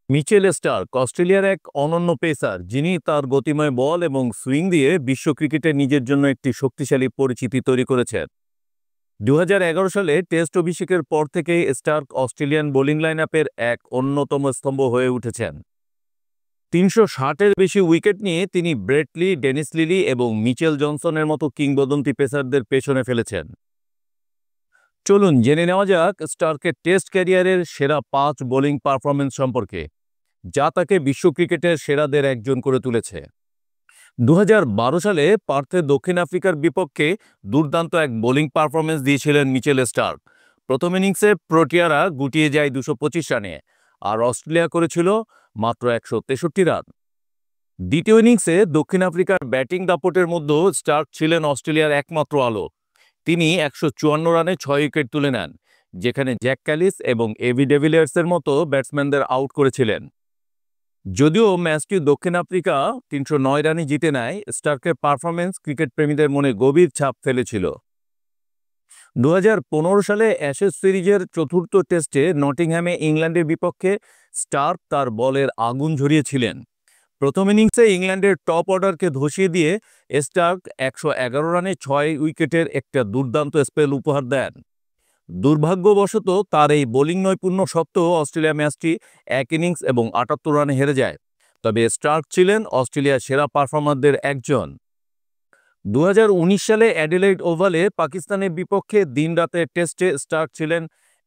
Mitchell Starc অস্ট্রেলিয়ার এক অনন্য পেসার, যিনি তার গতিময় বল এবং সুইং দিয়ে বিশ্ব ক্রিকেটে নিজের জন্য একটি শক্তিশালী পরিচিতি তৈরি করেছেন। 2011 সালে টেস্ট অভিষেকের পর থেকেই স্টার্ক অস্ট্রেলিয়ান বোলিং লাইনআপের এক অন্যতম স্তম্ভ হয়ে উঠেছেন। 360-এর বেশি উইকেট নিয়ে তিনি ব্রেট লি, ডেনিস লিলি এবং মিচেল জনসনের মতো কিংবদন্তি পেসারদের পেছনে ফেলেছেন। চলুন জেনে নেওয়া যাক স্টার্কের টেস্ট ক্যারিয়ারের সেরা 5 বোলিং পারফরমেন্স সম্পর্কে, যা তাকে বিশ্ব ক্রিকেটের সেরাদের একজন করে তুলেছে। 2012 সালে পার্থে দক্ষিণ আফ্রিকার বিপক্ষে দুর্দান্ত এক বোলিং পারফরমেন্স দিয়েছিলেন মিচেল স্টার্ক। প্রথম ইনিংসে প্রোটিয়ারা গুটিয়ে যায় 225 রানে, আর অস্ট্রেলিয়া করেছিল মাত্র 163 রান। দ্বিতীয় ইনিংসে দক্ষিণ আফ্রিকার ব্যাটিং দাপটের মধ্যেও স্টার্ক ছিলেন অস্ট্রেলিয়ার একমাত্র আলো। তিনি 154 রানে 6 উইকেট তুলে নেন, যেখানে জ্যাক ক্যালিস এবং এবি ডেভিলিয়ার্সের মতো ব্যাটসম্যানদের আউট করেছিলেন। যদিও ম্যাচটি দক্ষিণ আফ্রিকা 309 রানে জিতে নেয়, স্টার্কের পারফরমেন্স ক্রিকেট প্রেমীদের মনে গভীর ছাপ ফেলেছিল। 2015 সালে অ্যাশেজ সিরিজের চতুর্থ টেস্টে নটিংহ্যামে ইংল্যান্ডের বিপক্ষে স্টার্ক তার বলের আগুন ঝরিয়েছিলেন। প্রথম ইনিংসে ইংল্যান্ডের টপ অর্ডারকে ধসিয়ে দিয়ে স্টার্ক 111 রানে 6 উইকেটের একটা দুর্দান্ত স্পেল উপহার দেন। দুর্ভাগ্যবশত তার এই বোলিং নৈপুণ্য সত্ত্বেও অস্ট্রেলিয়া ম্যাচটি 1 ইনিংস এবং 78 রানে হেরে যায়। তবে স্টার্ক ছিলেন অস্ট্রেলিয়ার সেরা পারফর্মারদের একজন। 2019 সালে অ্যাডিলেইড ওভালে পাকিস্তানের বিপক্ষে দিনরাতের টেস্টে স্টার্ক ছিলেন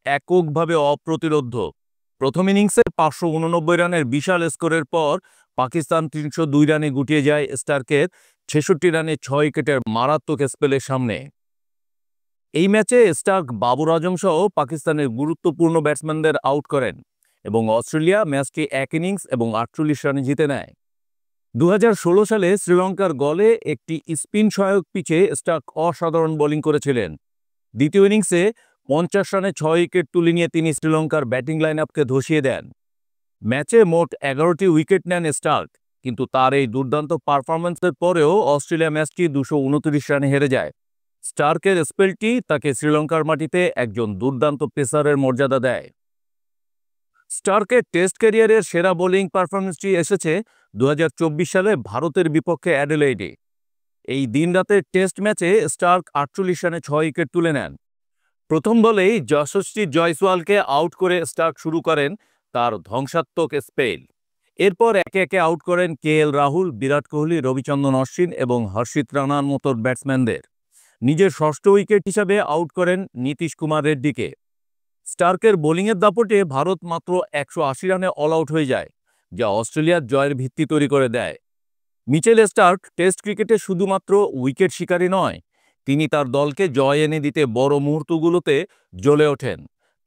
এককভাবে অপ্রতিরোধ্য। প্রথম ইনিংসে 589 রানের বিশাল স্কোরের পর পাকিস্তান 302 রানে গুটিয়ে যায় স্টার্কের 66 রানে 6 উইকেটের মারাত্মক স্পেলের সামনে। এই ম্যাচে স্টার্ক বাবর আজম সহ পাকিস্তানের গুরুত্বপূর্ণ ব্যাটসম্যানদের আউট করেন এবং অস্ট্রেলিয়া ম্যাচটি 1 ইনিংস এবং 48 রানে জিতে নেয়। 2016 সালে শ্রীলঙ্কার গলে একটি স্পিন সহায়ক পিচে স্টার্ক অসাধারণ বোলিং করেছিলেন। দ্বিতীয় ইনিংসে 50 রানে 6 উইকেট তুলে নিয়ে তিনি শ্রীলঙ্কার ব্যাটিং লাইনআপকে ধসিয়ে দেন। ম্যাচে মোট 11টি উইকেট নেন স্টার্ক, কিন্তু তার এই দুর্দান্ত পারফরম্যান্সের পরেও অস্ট্রেলিয়া ম্যাচটি 229 রানে হেরে যায়। স্টার্কের স্পেলটি তাকে শ্রীলঙ্কার মাটিতে একজন দুর্দান্ত পেসারের মর্যাদা দেয়। স্টার্কের টেস্ট ক্যারিয়ারের সেরা বোলিং পারফরমেন্সটি এসেছে 2024 সালে ভারতের বিপক্ষে অ্যাডিলেইডে। এই দিনরাতের টেস্ট ম্যাচে স্টার্ক 48 রানে 6 উইকেট তুলে নেন। প্রথম বলেই যশস্বী জয়সওয়ালকে আউট করে স্টার্ক শুরু করেন তার ধ্বংসাত্মক স্পেল। এরপর একে একে আউট করেন কেএল রাহুল, বিরাট কোহলি, রবিচন্দ্রন অশ্বিন এবং হর্ষিত রানার মতো ব্যাটসম্যানদের। নিজের ষষ্ঠ উইকেট হিসাবে আউট করেন নীতিশ কুমার রেড্ডিকে। স্টার্কের বোলিংয়ের দাপটে ভারত মাত্র 180 রানে অল আউট হয়ে যায়, যা অস্ট্রেলিয়ার জয়ের ভিত্তি তৈরি করে দেয়। মিচেল স্টার্ক টেস্ট ক্রিকেটে শুধুমাত্র উইকেট শিকারী নয়, তিনি তার দলকে জয় এনে দিতে বড় মুহূর্তগুলোতে জ্বলে ওঠেন।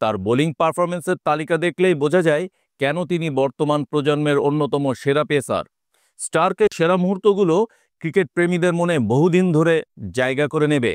তার বোলিং পারফরমেন্সের তালিকা দেখলেই বোঝা যায় কেন তিনি বর্তমান প্রজন্মের অন্যতম সেরা পেসার। স্টার্কের সেরা মুহূর্তগুলো ক্রিকেট প্রেমীদের মনে বহুদিন ধরে জায়গা করে নেবে।